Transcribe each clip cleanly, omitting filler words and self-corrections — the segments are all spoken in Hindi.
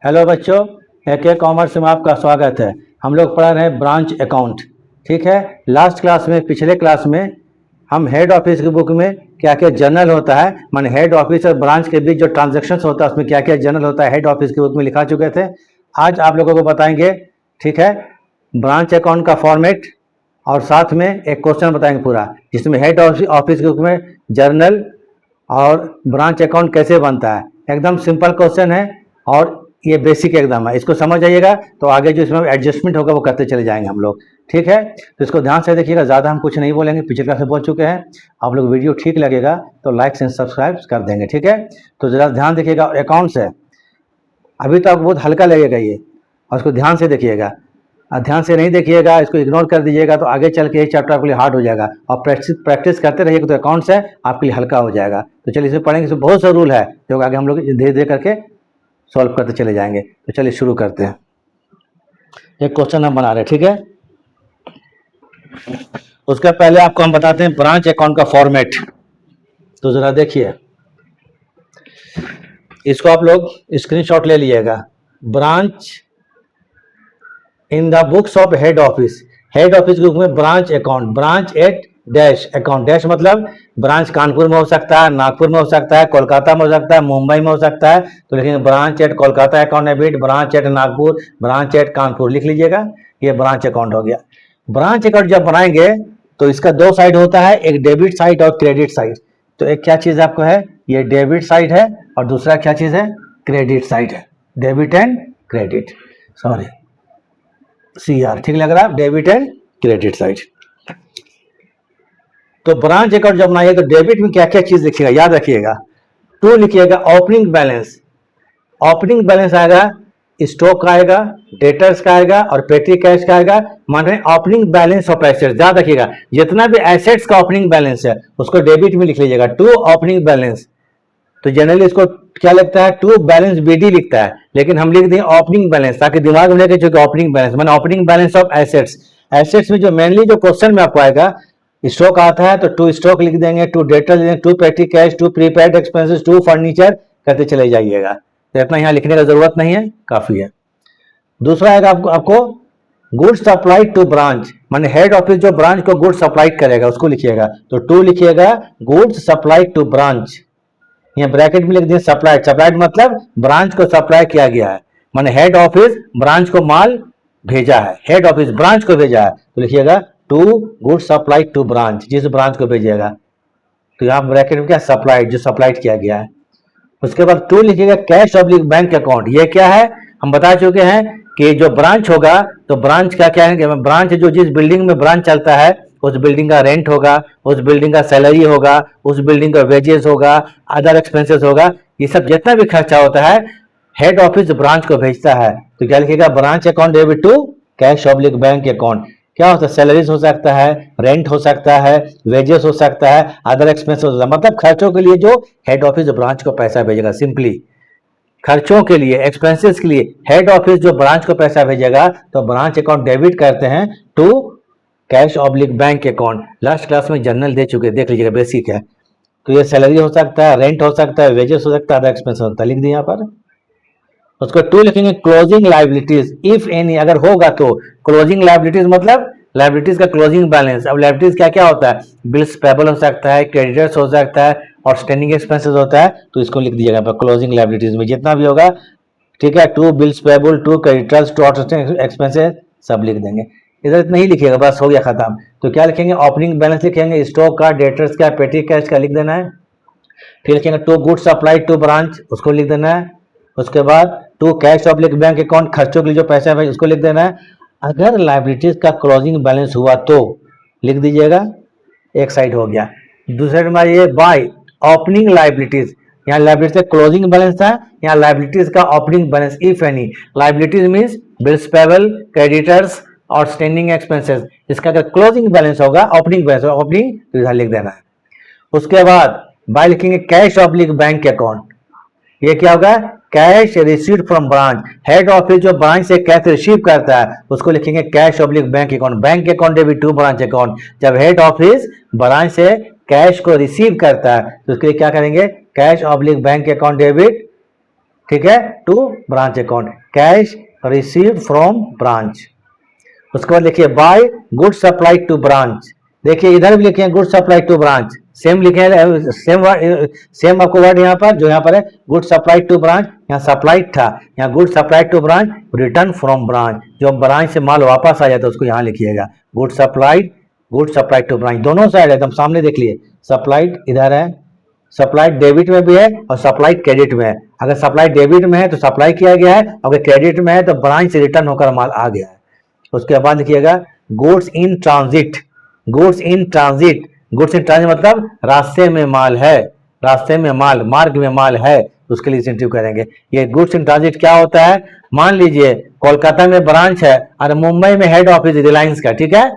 हेलो बच्चों, AK कॉमर्स में आपका स्वागत है। हम लोग पढ़ा रहे हैं ब्रांच अकाउंट। ठीक है, लास्ट क्लास में, पिछले क्लास में हम हेड ऑफिस की बुक में क्या क्या जर्नल होता है, माने हेड ऑफिस और ब्रांच के बीच जो ट्रांजैक्शंस होता है उसमें क्या क्या जर्नल होता है, हेड ऑफिस की बुक में लिखा चुके थे। आज आप लोगों को बताएंगे, ठीक है, ब्रांच अकाउंट का फॉर्मेट और साथ में एक क्वेश्चन बताएंगे पूरा, जिसमें हेड ऑफिस की बुक में जर्नल और ब्रांच अकाउंट कैसे बनता है। एकदम सिंपल क्वेश्चन है और ये बेसिक एकदम है। इसको समझ जाइएगा तो आगे जो इसमें एडजस्टमेंट होगा वो करते चले जाएंगे हम लोग। ठीक है, तो इसको ध्यान से देखिएगा, ज़्यादा हम कुछ नहीं बोलेंगे, पिछले क्लास में बोल चुके हैं। आप लोग वीडियो ठीक लगेगा तो लाइक एंड सब्सक्राइब कर देंगे। ठीक है, तो ज़रा ध्यान देखिएगा। अकाउंट्स है, अभी तो आपको बहुत हल्का लगेगा ये, और इसको ध्यान से देखिएगा। ध्यान से नहीं देखिएगा, इसको इग्नोर कर दीजिएगा तो आगे चल के ये चैप्टर आपके लिए हार्ड हो जाएगा। और प्रैक्टिस करते रहिएगा तो अकाउंट्स है आपके लिए हल्का हो जाएगा। तो चलिए इसमें पढ़ेंगे, इसमें बहुत सा रूल है जो आगे हम लोग धीरे धीरे करके सॉल्व करते चले जाएंगे। तो चलिए शुरू करते हैं। एक क्वेश्चन हम बना रहे हैं, ठीक है। उसके पहले आपको हम बताते हैं ब्रांच अकाउंट का फॉर्मेट। तो जरा देखिए, इसको आप लोग स्क्रीनशॉट ले लीजिएगा। Branch in the books of head office, head office के बुक में branch account, branch at dash account, dash मतलब ब्रांच कानपुर में हो सकता है, नागपुर में हो सकता है, कोलकाता में हो सकता है, मुंबई में हो सकता है। तो लिखेंगे branch at Kolkata account debit, branch at Nagpur, branch at Kanpur लिख लीजिएगा। ये ब्रांच अकाउंट हो गया। ब्रांच अकाउंट जब बनाएंगे तो इसका दो साइड होता है, एक डेबिट साइड और क्रेडिट साइड। तो एक क्या चीज आपको है, ये डेबिट साइड है, और दूसरा क्या चीज है, क्रेडिट साइड है। Debit and credit, sorry CR ठीक लग रहा है, डेबिट एंड क्रेडिट साइड। तो ब्रांच अकाउंट जब बनाइए तो डेबिट में क्या क्या चीज लिखिएगा, याद रखिएगा। टू लिखिएगा ओपनिंग बैलेंस, ओपनिंग बैलेंस आएगा, स्टॉक का आएगा, डेटर्स का आएगा और पेटी कैश का आएगा। माने ओपनिंग बैलेंस ऑफ एसेट्स, याद रखिएगा जितना भी एसेट्स का ओपनिंग बैलेंस है उसको डेबिट में लिख लीजिएगा, टू ओपनिंग बैलेंस। तो जनरली इसको क्या लगता है, टू बैलेंस BD लिखता है, लेकिन हम लिख दें ओपनिंग बैलेंस, ताकि दिमाग में लेके चूंकि ओपनिंग बैलेंस माने opening balance of assets. Assets में जो मेनली जो क्वेश्चन में आपको आएगा, स्टॉक आता है तो टू स्टॉक लिख देंगे, टू डेटर लिख देंगे, to petty cash, to prepaid expenses, to furniture करते चले जाइएगा। तो इतना यहाँ लिखने का जरूरत नहीं है, काफी है। दूसरा आएगा आपको गुड्स सप्लाइड टू ब्रांच, माने हेड ऑफिस जो ब्रांच को गुड्स सप्लाइड करेगा उसको लिखिएगा। तो टू लिखिएगा गुड्स सप्लाइड टू ब्रांच, यहाँ ब्रैकेट में लिख दिए सप्लाइड। सप्लाइड मतलब ब्रांच को सप्लाई किया गया है, माने हेड ऑफिस ब्रांच को माल भेजा है, हेड ऑफिस ब्रांच को भेजा है। तो लिखिएगा to goods supplied to branch, जिस ब्रांच को भेजिएगा। तो यहाँ ब्रैकेट में क्या, सप्लाइड, जो सप्लाइड किया गया है। उसके बाद टू लिखिएगा कैश ऑब्लिक बैंक अकाउंट। ये क्या है, हम बता चुके हैं कि जो ब्रांच होगा तो ब्रांच का क्या है, ब्रांच जो जिस बिल्डिंग में ब्रांच चलता है उस बिल्डिंग का रेंट होगा, उस बिल्डिंग का सैलरी होगा, उस बिल्डिंग का वेजेस होगा, अदर एक्सपेंसेस होगा। ये सब जितना भी खर्चा होता है हेड ऑफिस ब्रांच को भेजता है। तो क्या लिखेगा, branch account debit to cash oblique bank account. क्या होता है, सैलरीज हो सकता है, रेंट हो सकता है, वेजेस हो सकता है, अदर एक्सपेंसेस हो सकता है, मतलब खर्चों के लिए जो हेड ऑफिस ब्रांच को पैसा भेजेगा। सिंपली खर्चों के लिए, एक्सपेंसेस के लिए हेड ऑफिस जो ब्रांच को पैसा भेजेगा तो ब्रांच अकाउंट डेबिट करते हैं to cash oblique bank account. Last class में जनरल दे चुके, देख लीजिएगा, बेसिक है। तो ये सैलरी हो सकता है, रेंट हो सकता है, वेजेस हो सकता है, अदर एक्सपेंस होता है, लिख दिए यहाँ पर। उसको टू लिखेंगे क्लोजिंग लाइबिलिटीज, इफ एनी, अगर होगा तो। क्लोजिंग लाइबिलिटीज मतलब लाइबिलिटीज का क्लोजिंग बैलेंस। अब लाइबिलिटीज क्या क्या होता है, बिल्स पेबल हो सकता है, क्रेडिटर्स हो सकता है और स्टैंडिंग एक्सपेंसेस होता है। तो इसको लिख दीजिएगा क्लोजिंग लाइबिलिटीज में जितना भी होगा, ठीक है। To bills payable, to creditors, to outstanding expenses, सब लिख देंगे। इधर इतना ही लिखिएगा, बस हो गया खत्म। तो क्या लिखेंगे, ओपनिंग बैलेंस लिखेंगे, स्टॉक का, डेटर्स का, पेटी कैश का लिख देना है। फिर लिखेंगे to goods supplied to branch, उसको लिख देना है। उसके बाद to cash oblique bank account, खर्चों के लिए जो पैसा है उसको लिख देना है। अगर लाइबिलिटीज का क्लोजिंग बैलेंस हुआ तो लिख दीजिएगा, एक साइड हो गया। दूसरे नंबर ये बाय ओपनिंग लाइबिलिटीज, यहाँ लाइबिलिटीज का क्लोजिंग बैलेंस था, यहाँ लाइबिलिटीज का opening balance. If any, liabilities means bills payable, creditors और स्टैंडिंग एक्सपेंसेस। इसका अगर क्लोजिंग बैलेंस होगा, ओपनिंग बैलेंस होगा, ओपनिंग तो इधर लिख देना है। उसके बाद बाय लिखेंगे कैश ऑब्लिक बैंक अकाउंट। ये क्या होगा, cash received from branch, head office जो ब्रांच से कैश रिसीव करता है उसको लिखेंगे cash oblique bank account. Bank account debit to branch account. जब हेड ऑफिस ब्रांच से कैश को रिसीव करता है तो उसके लिए क्या करेंगे, cash oblique bank account debit ठीक है, to branch account, cash received from branch. उसके बाद देखिए by good supply to branch, देखिए इधर भी लिखे हैं good supply to branch, same लिखे हैं, सेम आपको वर्ड यहाँ पर, जो यहाँ पर है गुड सप्लाई टू ब्रांच, यहाँ सप्लाई था, यहाँ good supply to branch, return from branch, जो ब्रांच से माल वापस आ जाता है उसको यहाँ लिखिएगा गुड सप्लाई टू ब्रांच। दोनों साइड एकदम सामने देख लिए, सप्लाइड इधर है, सप्लाइड डेबिट में भी है और सप्लाइड क्रेडिट में है। अगर सप्लाइड डेबिट में है तो सप्लाई किया गया है, अगर क्रेडिट में है तो ब्रांच से रिटर्न होकर माल आ गया है। उसके बाद लिखिएगा goods in transit, goods in transit, goods in transit मतलब रास्ते में माल है, रास्ते में माल, मार्ग में माल है, उसके लिए इंसेंटिव करेंगे। ये गुड्स इन ट्रांजिट क्या होता है, मान लीजिए कोलकाता में ब्रांच है और मुंबई में हेड ऑफिस रिलायंस का, ठीक है,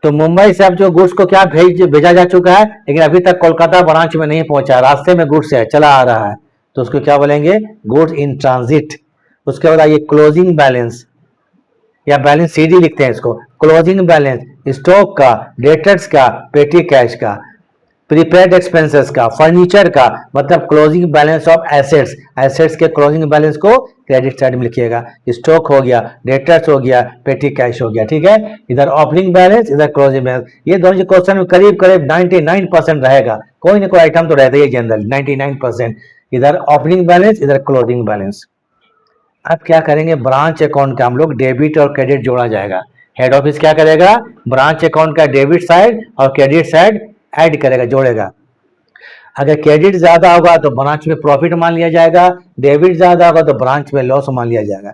तो मुंबई से अब जो गुड्स को क्या भेजा जा चुका है, लेकिन अभी तक कोलकाता ब्रांच में नहीं पहुंचा, रास्ते में गुड्स है, चला आ रहा है, तो उसको क्या बोलेंगे गुड्स इन ट्रांजिट। उसके बाद आइए क्लोजिंग बैलेंस या बैलेंस सीडी लिखते हैं इसको, क्लोजिंग बैलेंस स्टॉक का, डेटर्स का, पेटी कैश का, प्रीपेड एक्सपेंसेस का, फर्नीचर का, मतलब closing balance of assets, assets के क्लोजिंग बैलेंस को क्रेडिट साइड में लिखिएगा, स्टॉक हो गया, डेटर्स हो गया, पेटी कैश हो गया, ठीक है, इधर ओपनिंग बैलेंस, इधर क्लोजिंग बैलेंस। ये दोनों क्वेश्चन में करीब करीब 99% रहेगा, कोई ना कोई आइटम तो रहता ही जनरल 99%, इधर ओपनिंग बैलेंस, इधर क्लोजिंग बैलेंस। अब क्या करेंगे, ब्रांच अकाउंट का हम लोग डेबिट और क्रेडिट जोड़ा जाएगा। हेड ऑफिस क्या करेगा, ब्रांच अकाउंट का डेबिट साइड और क्रेडिट साइड ऐड करेगा, जोड़ेगा। अगर क्रेडिट ज्यादा होगा तो ब्रांच में प्रॉफिट मान लिया जाएगा, डेबिट ज्यादा होगा तो ब्रांच में लॉस मान लिया जाएगा।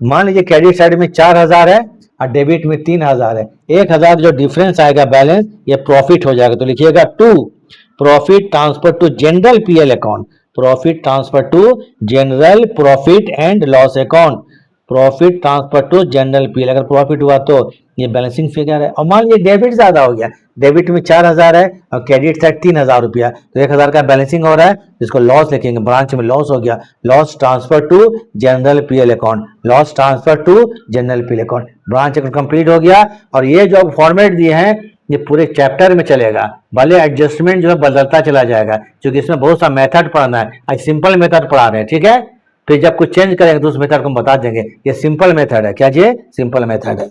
मान लीजिए क्रेडिट साइड में 4000 है और डेबिट में 3000 है, 1000 जो डिफरेंस आएगा बैलेंस, ये प्रॉफिट हो जाएगा, तो लिखिएगा to profit transfer to general PL account, profit transfer to general profit and loss account, profit transfer to general PL. अगर प्रॉफिट हुआ तो ये बैलेंसिंग फिगर है। और मान लीजिए डेबिट ज्यादा हो गया, डेबिट में 4000 है और क्रेडिट साइड 3000 रुपया, तो 1000 का बैलेंसिंग हो रहा है, जिसको लॉस लिखेंगे, ब्रांच में लॉस हो गया, loss transfer to general PL account, loss transfer to general PL account, branch account complete हो गया। और ये जो फॉर्मेट दिए हैं ये पूरे चैप्टर में चलेगा, भले एडजस्टमेंट जो है बदलता चला जाएगा, क्योंकि इसमें बहुत सा मेथड पढ़ना है, आज सिंपल मेथड पढ़ा रहे हैं, ठीक है, फिर जब कुछ चेंज करेंगे तो उस मेथड को हम बता देंगे। ये सिंपल मेथड है, क्या ये सिंपल मेथड है,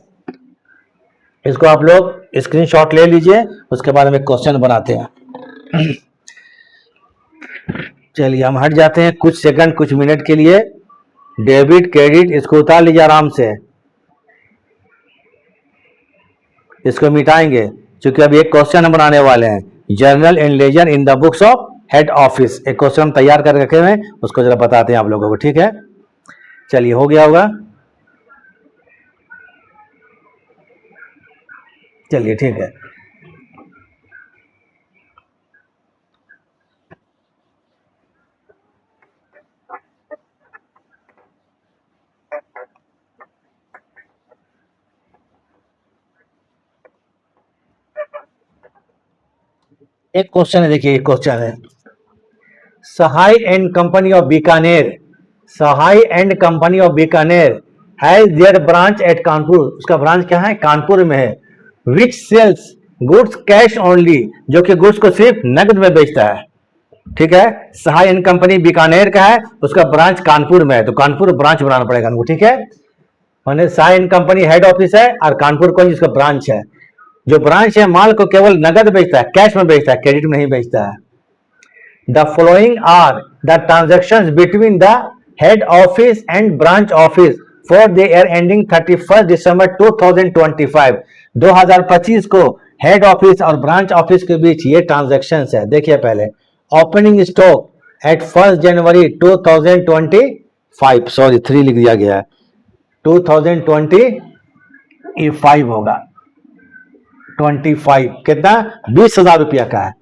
इसको आप लोग स्क्रीनशॉट ले लीजिए, उसके बाद हम एक क्वेश्चन बनाते हैं। चलिए हम हट जाते हैं कुछ सेकंड, कुछ मिनट के लिए। डेबिट क्रेडिट इसको उतार लीजिए आराम से, इसको मिटाएंगे, क्योंकि अब एक क्वेश्चन हम बनाने वाले हैं, journal and ledger in the books of head office. एक क्वेश्चन हम तैयार कर रखे हुए हैं, उसको जरा बताते हैं आप लोगों को, ठीक है। चलिए हो गया होगा, चलिए ठीक है। एक क्वेश्चन है, देखिए एक क्वेश्चन है, Sahay and company of Bikaner, Sahay and company of Bikaner has their branch at Kanpur, उसका ब्रांच क्या है, कानपुर में है, which sells goods cash only, जो कि गुड्स को सिर्फ नकद में बेचता है, ठीक है। सहाय एंड कंपनी बीकानेर का है, उसका ब्रांच कानपुर में है, तो कानपुर ब्रांच बनाना पड़ेगा हमको, ठीक है। मैंने सहाय एंड कंपनी हेड ऑफिस है और कानपुर को जिसका ब्रांच है, जो ब्रांच है माल को केवल नगद बेचता है, कैश में बेचता है, क्रेडिट में नहीं बेचता है। The following are the transactions between the head office and branch office for the year ending 31 December 2025, 2025 को हेड ऑफिस और ब्रांच ऑफिस के बीच ये ट्रांजेक्शंस है। देखिए पहले opening stock at 1 January 2025, sorry 3 लिख दिया गया है, 2025 होगा, 25 कितना, 20,000 रुपया का है,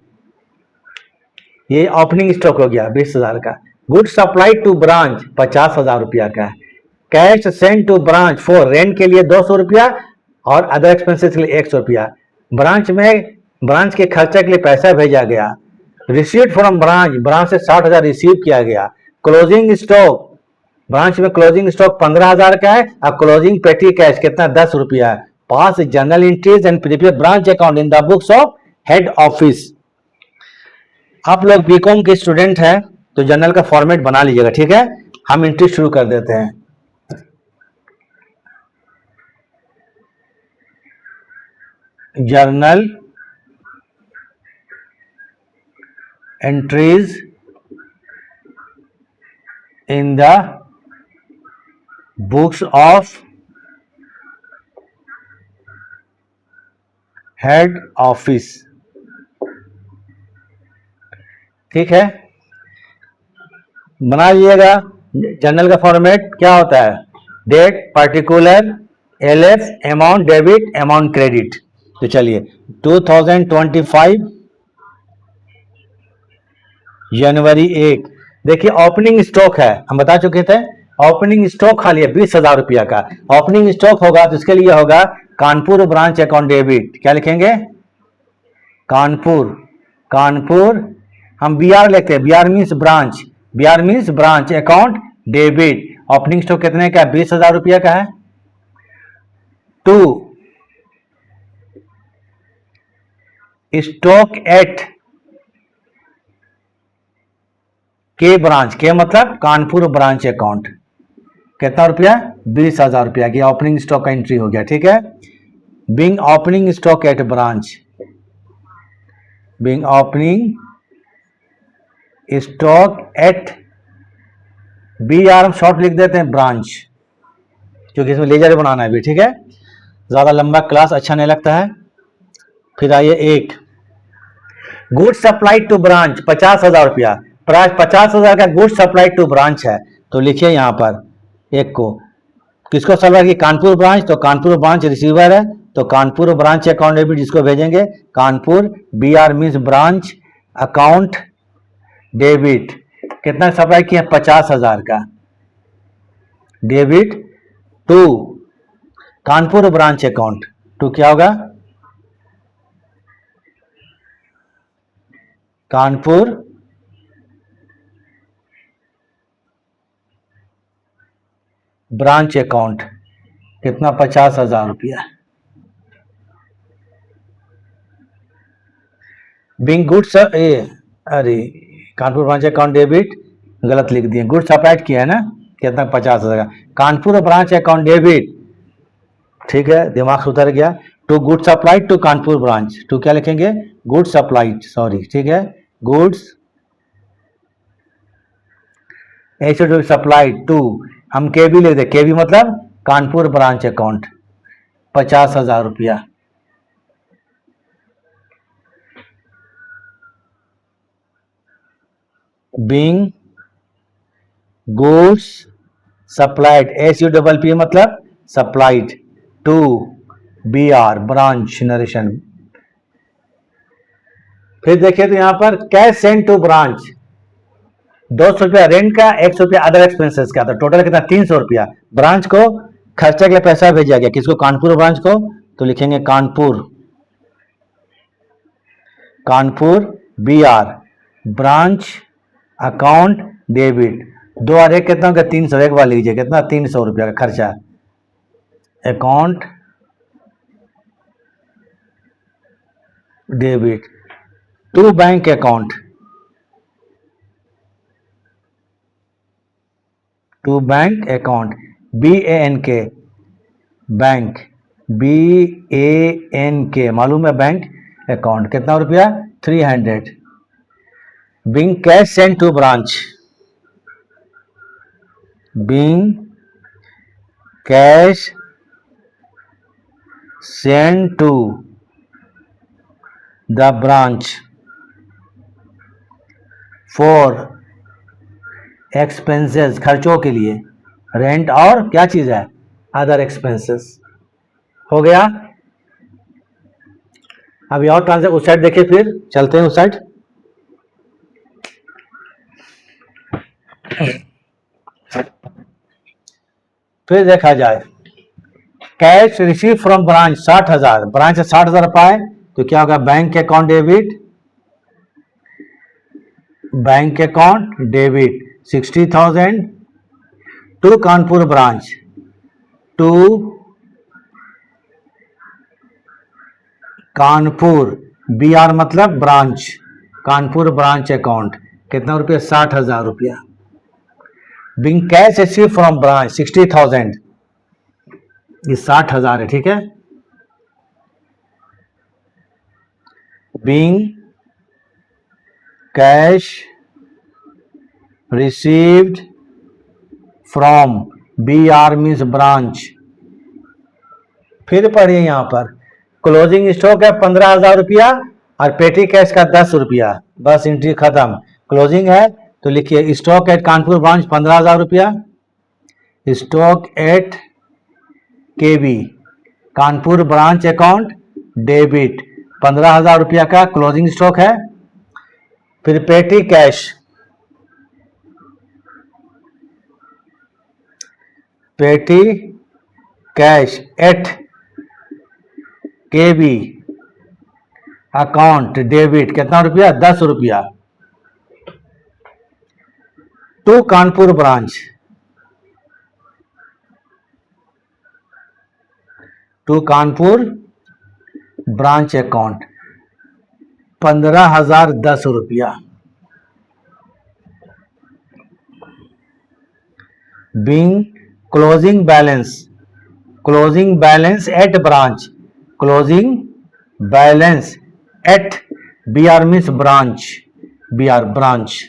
ये ओपनिंग स्टॉक हो गया 20,000 का। गुड सप्लाई टू ब्रांच 50,000 रुपया का है। Cash send to branch for rent के लिए 200 रुपया और अदर एक्सपेंसेस के लिए 100 रुपया। ब्रांच में ब्रांच के खर्चे के लिए पैसा भेजा गया। रिसीव्ड फ्रॉम ब्रांच, ब्रांच से 60,000 रिसीव किया गया। क्लोजिंग स्टॉक, ब्रांच में क्लोजिंग स्टॉक 15,000 का है और क्लोजिंग पेटी कैश कितना 10 रुपया है। Pass general entries and prepaid branch account in the books of head office. आप लोग बीकॉम के स्टूडेंट हैं तो जनरल का फॉर्मेट बना लीजिएगा, ठीक है। हम एंट्री शुरू कर देते हैं। Journal entries in the books of head office. ठीक है, बना लीजिएगा। जर्नल का फॉर्मेट क्या होता है? Date, particular, LF, amount debit, amount credit. तो चलिए 2025 जनवरी 1, देखिए ओपनिंग स्टॉक है, हम बता चुके थे ओपनिंग स्टॉक खाली है 20,000 रुपया का। ओपनिंग स्टॉक होगा तो इसके लिए होगा कानपुर ब्रांच अकाउंट डेबिट। क्या लिखेंगे? कानपुर, कानपुर हम बीआर लिखते हैं, BR means branch, BR means branch account debit. Opening stock कितने का? 20,000 रुपया का है। 2 स्टॉक एट के ब्रांच, के मतलब कानपुर ब्रांच अकाउंट, कितना रुपया? 20,000 रुपया की ओपनिंग स्टॉक का एंट्री हो गया। ठीक है, being opening stock at branch, being opening stock at B R, हम शॉर्ट लिख देते हैं ब्रांच, क्योंकि इसमें लेजर बनाना है भी। ठीक है, ज्यादा लंबा क्लास अच्छा नहीं लगता है। फिर आइए एक गुड सप्लाई टू ब्रांच 50,000 रुपया, प्राइस 50,000 का गुड सप्लाई टू ब्रांच है। तो लिखिए यहां पर एक को, किसको सप्लाई की? कानपुर ब्रांच, तो कानपुर ब्रांच रिसीवर है, तो कानपुर ब्रांच अकाउंट डेबिट जिसको भेजेंगे Kanpur, B R means branch account debit. कितना सप्लाई किया? 50,000 का debit to Kanpur branch account. To क्या होगा? कानपुर ब्रांच अकाउंट, कितना? 50,000 रुपया। बिंग गुड्स, अरे कानपुर ब्रांच अकाउंट डेबिट गलत लिख दिए, गुड्स सप्लाइड किया है ना, कितना? 50,000 का। कानपुर ब्रांच अकाउंट डेबिट, ठीक है, दिमाग से उतर गया। To goods supplied to Kanpur branch, to क्या लिखेंगे? गुड्स सप्लाइड, सॉरी, ठीक है, गुड्स ऐसे सप्लाइड टू, हम के बी लिख दे, के बी मतलब कानपुर ब्रांच अकाउंट 50,000 रुपया। Being goods supplied, S U double P मतलब supplied to B R branch narration. फिर देखिए तो यहां पर कैश सेंड टू ब्रांच 200 रुपया रेंट का, 100 रुपया अदर एक्सपेंसेस का, तो टोटल कितना? 300 रुपया। ब्रांच को खर्चे के लिए पैसा भेजा गया, किसको? कानपुर ब्रांच को, तो लिखेंगे Kanpur, Kanpur B R branch account debit. 2 और 1 कितना होगा? 300, एक बार लीजिए, कितना? 300 रुपया का खर्चा account debit to bank account, to bank account B A N K, bank B A N K मालूम है, बैंक अकाउंट, कितना रुपया? 300। Being cash send to branch, being cash send to the branch for expenses, खर्चों के लिए, रेंट और क्या चीज है? Other expenses. हो गया। अभी और ट्रांजेक्शन उस साइड देखिए, फिर चलते हैं उस साइड। फिर देखा जाए cash receive from branch 60,000, branch से 60,000 पाए तो क्या होगा? Bank account debit, bank account debit 60,000 to Kanpur branch, to Kanpur B R मतलब ब्रांच, कानपुर ब्रांच अकाउंट, कितना रुपया? 60,000 रुपया। Being cash receive from branch 60,000, ये 60,000 है, ठीक है। Being cash received from, B R means branch. फिर पढ़िए यहां पर क्लोजिंग स्टॉक है 15,000 रुपया और पेटी कैश का 10 रुपया, बस एंट्री खत्म। क्लोजिंग है तो लिखिए स्टॉक एट कानपुर ब्रांच 15,000 रुपया, stock at KB Kanpur branch account debit 15,000 रुपया का क्लोजिंग स्टॉक है। फिर petty cash, petty cash at KB account debit कितना रुपया, 10 रुपया। To Kanpur branch, to Kanpur branch account 15,010 रुपया। Being closing balance, closing balance at branch, closing balance at B R means branch, B R branch.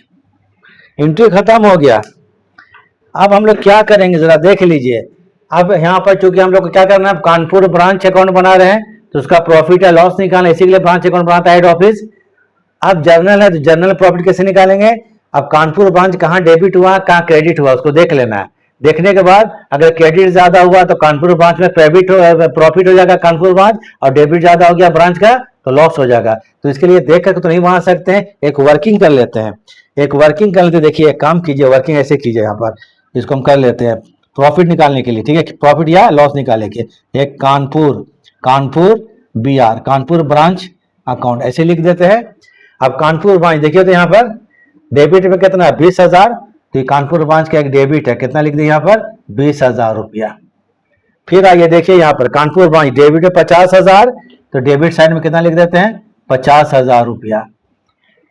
Entry खत्म हो गया। अब हम लोग क्या करेंगे जरा देख लीजिए। अब यहाँ पर चूंकि हम लोग को क्या करना है, कानपुर ब्रांच अकाउंट बना रहे हैं तो उसका प्रॉफिट या लॉस निकालना, इसी के लिए ब्रांच अकाउंट बनाता है हेड ऑफिस। अब जर्नल है तो जर्नल प्रॉफिट कैसे निकालेंगे। अब कानपुर ब्रांच कहाँ डेबिट हुआ कहाँ क्रेडिट हुआ उसको देख लेना है। देखने के बाद अगर क्रेडिट ज्यादा हुआ तो कानपुर ब्रांच में प्रॉफिट हो जाएगा कानपुर ब्रांच, और डेबिट ज्यादा हो गया ब्रांच का तो लॉस हो जाएगा। तो इसके लिए देख कर तो नहीं बना सकते हैं, एक वर्किंग कर लेते हैं। एक वर्किंग कर लेते, देखिए एक काम कीजिए, वर्किंग ऐसे कीजिए, यहाँ पर इसको हम कर लेते हैं प्रॉफिट निकालने के लिए, ठीक है, प्रॉफिट या लॉस निकालने के। एक Kanpur, Kanpur B R Kanpur branch account ऐसे लिख देते हैं। अब कानपुर ब्रांच देखिए तो यहाँ पर डेबिट में कितना है 20,000, तो कानपुर ब्रांच का एक डेबिट है, कितना लिख दिया यहाँ पर 20,000 रुपया। फिर आइए देखिए यहाँ पर कानपुर ब्रांच डेबिट है 50,000, तो डेबिट साइड में कितना लिख देते हैं 50,000 रुपया।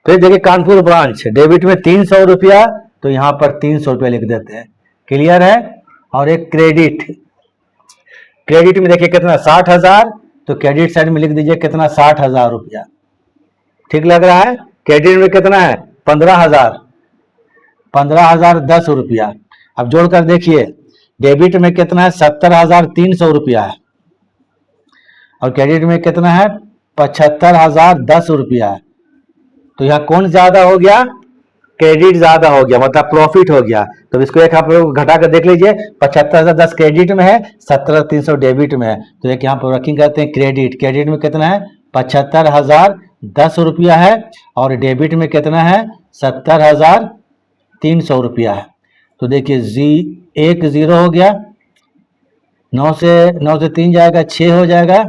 फिर देखिए कानपुर ब्रांच डेबिट में 300 रुपया, तो यहाँ पर 300 रुपया लिख देते हैं, क्लियर है। और एक क्रेडिट, क्रेडिट में देखिए कितना 60,000, तो क्रेडिट साइड में लिख दीजिए कितना 60,000 रुपया, ठीक लग रहा है। क्रेडिट में कितना है 15,000, 15,010 रुपया। अब जोड़कर देखिए डेबिट में कितना है 70,300 रुपया है, और क्रेडिट में कितना है 75,010 रुपया है। तो यहाँ कौन ज्यादा हो गया, क्रेडिट ज्यादा हो गया, मतलब प्रॉफिट हो गया। तो इसको एक आप लोग घटा कर देख लीजिए, 75,010 क्रेडिट में है, 17,300 डेबिट में है। तो एक यहाँ पर वर्किंग करते हैं क्रेडिट, क्रेडिट में कितना है 75,010 रुपया है, और डेबिट में कितना है 70,300 रुपया है। तो देखिए एक जीरो हो गया, 9 से 3 जाएगा 6 हो जाएगा,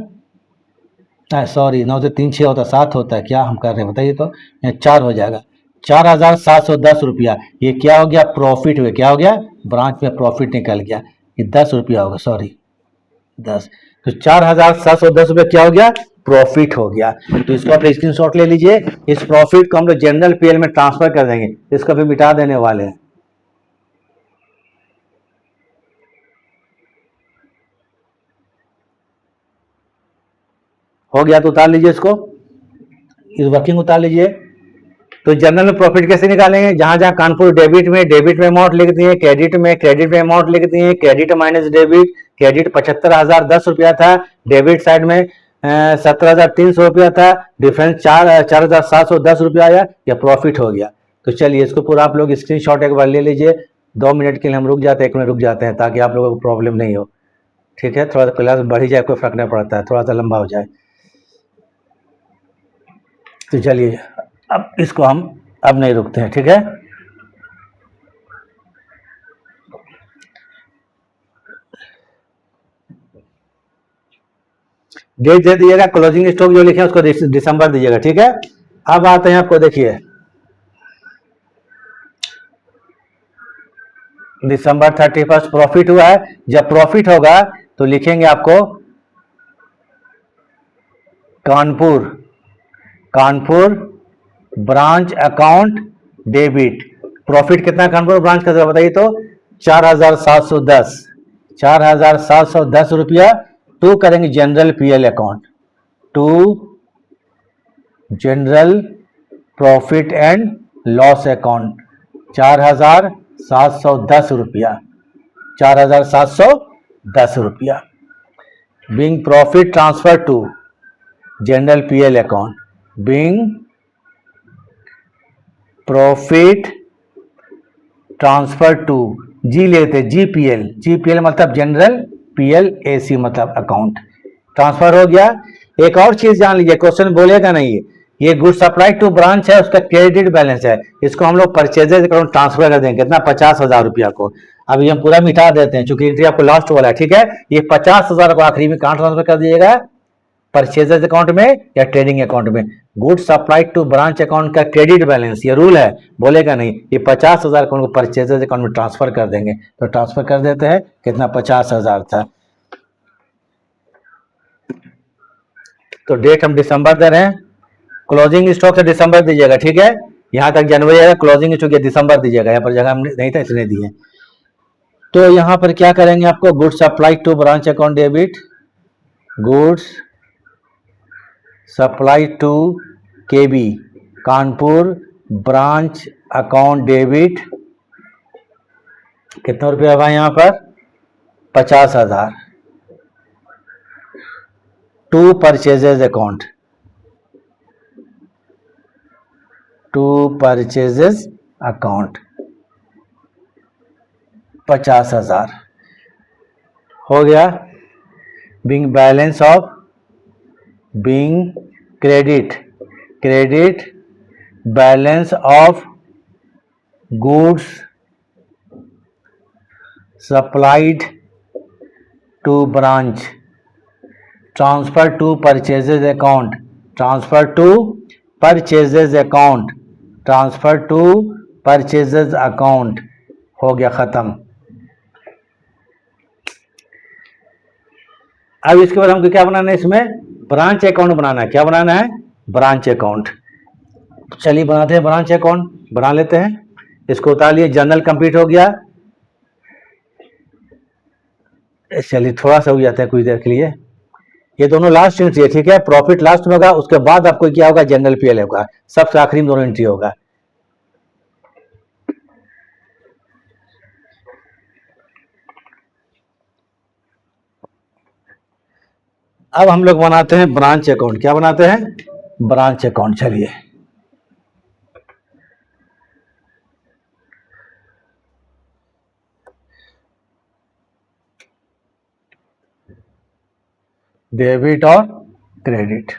सॉरी 9 से 3 6 होता 7 होता है, क्या हम कर रहे हैं बताइए। तो 4 हो जाएगा, 4,710 रुपया। ये क्या हो गया प्रॉफिट हुआ, क्या हो गया ब्रांच में प्रॉफिट निकल गया, ये 10 रुपया होगा, सॉरी 10। तो 4,710 रुपया क्या हो गया प्रॉफिट हो गया। तो इसको आप स्क्रीनशॉट ले लीजिए। इस प्रॉफिट को हम लोग जनरल पीएल में ट्रांसफर कर देंगे, इसको भी मिटा देने वाले हैं। हो गया तो उतार लीजिए इसको, इस वर्किंग उतार लीजिए। तो जनरल में प्रॉफिट कैसे निकालेंगे, जहां जहां कानपुर डेबिट में अमाउंट लिख दिए, क्रेडिट में अमाउंट लिख दिए, क्रेडिट माइनस डेबिट, क्रेडिट 75,010 रुपया था, डेबिट साइड में 17,300 रुपया था, डिफरेंस 4,710 रुपया आया, या प्रॉफिट हो गया। तो चलिए इसको पूरा आप लोग स्क्रीनशॉट एक बार ले लीजिए। 2 मिनट के लिए हम रुक जाते हैं, 1 मिनट रुक जाते हैं, ताकि आप लोगों को प्रॉब्लम नहीं हो, ठीक है। थोड़ा सा क्लास बढ़ ही जाए, कोई फर्क नहीं पड़ता है, थोड़ा सा लंबा हो जाए। तो चलिए अब इसको हम अब नहीं रुकते हैं, ठीक है। डेट दे दीजिएगा, क्लोजिंग स्टॉक जो लिखे उसको दिसंबर दीजिएगा, ठीक है। अब आते हैं आपको, देखिए दिसंबर 31 प्रॉफिट हुआ है। जब प्रॉफिट होगा तो लिखेंगे आपको Kanpur branch account debit. Profit कितना कानपुर ब्रांच का बताइए तो 4,710, 4,710 रुपया टू करेंगे general PL account, to general profit and loss account, 4,710 रुपया, 4,710 रुपया। Being profit transfer to general PL account, being profit transfer to G लेते जीपीएल, जीपीएल मतलब जनरल, पीएल एसी मतलब अकाउंट, ट्रांसफर हो गया। एक और चीज जान लीजिए, क्वेश्चन बोलेगा नहीं, ये गुड सप्लाई टू ब्रांच है, उसका क्रेडिट बैलेंस है, इसको हम लोग परचेजेज अकाउंट ट्रांसफर कर देंगे कितना, 50,000 रुपया को। अभी हम पूरा मिटा देते हैं चूंकि एंट्री आपको लास्ट वाला है, ठीक है। ये 50,000 को आखिरी में कहां ट्रांसफर कर दिएगा, परचेजेज अकाउंट में या ट्रेडिंग अकाउंट में। Good supply to branch account का क्रेडिट बैलेंस, ये रूल है, बोलेगा नहीं, ये 50,000 को परचेजेज अकाउंट में ट्रांसफर कर देंगे, तो ट्रांसफर कर देते हैं कितना, 50,000 था। तो डेट हम दिसंबर दे रहे हैं, क्लोजिंग स्टॉक से दिसंबर दीजिएगा, ठीक है। यहां तक जनवरी आएगा, क्लोजिंग स्टॉक दिसंबर दीजिएगा, यहाँ पर जगह नहीं था इसलिए दिए। तो यहां पर क्या करेंगे, आपको good supply to branch account debit, goods supply to KB Kanpur branch account debit, कितना रुपया भाई यहाँ पर, 50,000 to purchases account, to purchases account 50,000 हो गया। Being balance of, being credit, credit balance of goods supplied to branch, transfer to purchases account, transfer to purchases account, transfer to purchases account, हो गया खत्म। अब इसके बाद हमको क्या बनाना है, इसमें ब्रांच अकाउंट बनाना है। क्या बनाना है, ब्रांच अकाउंट। चलिए बनाते हैं ब्रांच अकाउंट, बना लेते हैं। इसको उतार लिए, जर्नल कंप्लीट हो गया। चलिए थोड़ा सा हो जाता है कुछ देर के लिए। ये दोनों लास्ट एंट्री है, ठीक है। प्रॉफिट लास्ट में होगा, उसके बाद आपको क्या होगा, जनरल पीएल होगा, सबसे आखिरी में दोनों एंट्री होगा। अब हम लोग बनाते हैं ब्रांच अकाउंट। क्या बनाते हैं, ब्रांच अकाउंट। चलिए डेबिट और क्रेडिट,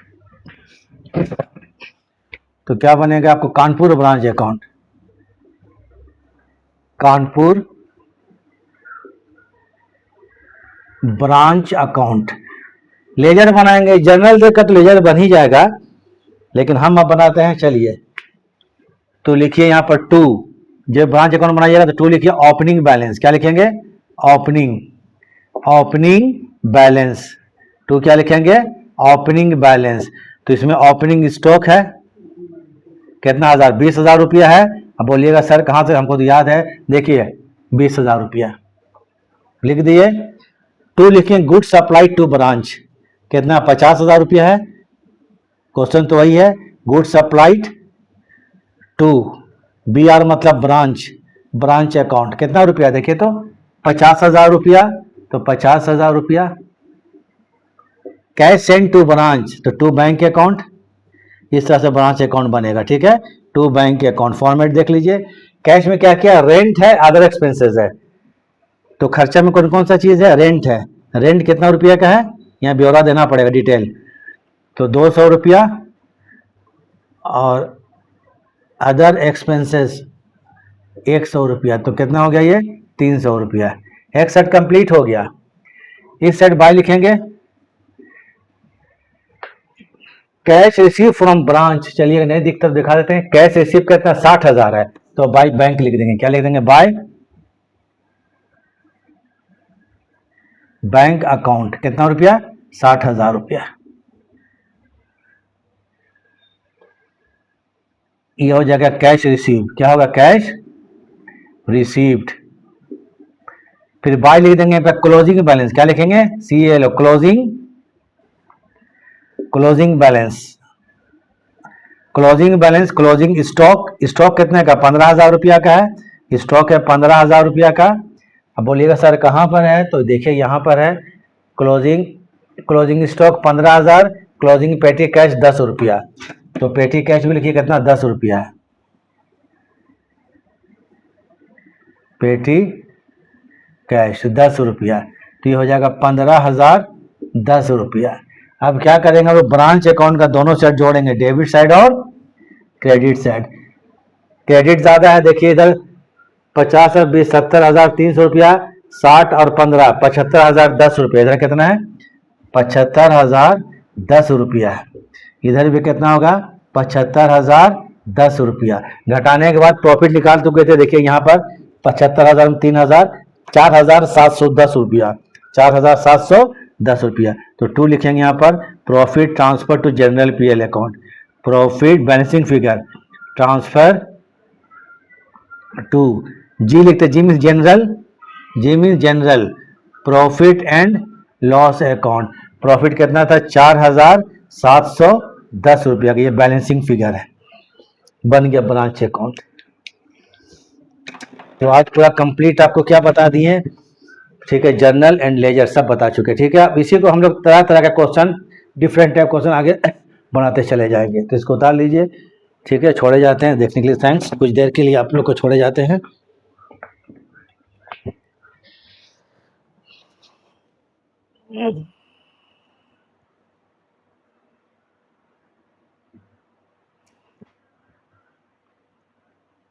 तो क्या बनेगा आपको, Kanpur branch account, Kanpur branch account. Ledger बनाएंगे, जनरल देखकर तो लेजर बन ही जाएगा, लेकिन हम अब बनाते हैं। चलिए तो लिखिए यहाँ पर टू, जब ब्रांच अकाउंट बनाइएगा तो टू लिखिए ओपनिंग बैलेंस। क्या लिखेंगे, ओपनिंग, ओपनिंग बैलेंस। टू क्या लिखेंगे, ओपनिंग बैलेंस। तो इसमें ओपनिंग स्टॉक है कितना, 20,000 रुपया है। अब बोलिएगा सर कहाँ से, हमको तो याद है, देखिए 20,000 रुपया लिख दिए। टू लिखिए गुड सप्लाई टू ब्रांच, कितना, 50,000 रुपया है। क्वेश्चन तो वही है, good supplied to, B R मतलब ब्रांच, ब्रांच अकाउंट कितना रुपया, देखिए तो 50,000 रुपया, तो 50,000 रुपया। कैश सेंड टू ब्रांच, तो टू बैंक अकाउंट, इस तरह से ब्रांच अकाउंट बनेगा, ठीक है। टू बैंक अकाउंट फॉर्मेट देख लीजिए। कैश में क्या क्या, रेंट है, अदर एक्सपेंसेस है। तो खर्चा में कौन कौन सा चीज है, रेंट है। रेंट कितना रुपया का है, यहाँ ब्यौरा देना पड़ेगा डिटेल, तो 200 रुपया। और अदर एक्सपेंसेस 100 रुपया, तो कितना हो गया ये, 300 रुपया। एक सेट कंप्लीट हो गया। इस सेट बाय लिखेंगे, कैश रिसीव फ्रॉम ब्रांच। चलिए नई दिक्कत दिखा देते हैं। कैश रिसीव कितना, 60,000 है, तो बाय बैंक लिख देंगे। क्या लिख देंगे, बाय बैंक अकाउंट, कितना रुपया, 60,000 रुपया। ये हो जाएगा कैश रिसीव। क्या होगा, कैश रिसीव्ड। फिर बाय लिख देंगे पे क्लोजिंग बैलेंस, क्या लिखेंगे CL closing balance, closing balance, closing stock, stock कितने का 15,000 रुपया का है, स्टॉक है 15,000 रुपया का। अब बोलिएगा सर कहाँ पर है, तो देखिए यहाँ पर है क्लोजिंग स्टॉक 15,000, क्लोजिंग पेटी कैश 10 रुपया, तो पेटी कैश भी लिखिए कितना 10 रुपया है, पेटी कैश 10 रुपया, तो ये हो जाएगा 15,010 रुपया। अब क्या करेंगे, वो ब्रांच अकाउंट का दोनों साइड जोड़ेंगे, डेबिट साइड और क्रेडिट साइड। क्रेडिट ज्यादा है, देखिए इधर 50 और 20 70,300 रुपया, 60 और 15 75,010 रुपया, इधर कितना है 75,010 रुपया है, इधर भी कितना होगा 75,010 रुपया। घटाने के बाद प्रॉफिट निकाल चुके थे, देखिए यहाँ पर 75,000 में 3,000 4,710 रुपया, 4,710 रुपया, तो 2 लिखेंगे यहाँ पर profit transfer to general PL account, profit balancing figure transfer to, G लिखते, G mean general, profit and loss account, profit कितना था 4,710 रुपया का, ये बैलेंसिंग फिगर है, बन गया ब्रांच अकाउंट। तो आज पूरा कंप्लीट आपको क्या बता दिए, ठीक है, जर्नल एंड लेजर सब बता चुके, ठीक है। अब इसी को हम लोग तरह तरह का क्वेश्चन, डिफरेंट टाइप क्वेश्चन आगे बनाते चले जाएंगे, तो इसको उतार लीजिए, ठीक है। छोड़े जाते हैं, देखने के लिए थैंक्स, कुछ देर के लिए आप लोग को छोड़े जाते हैं।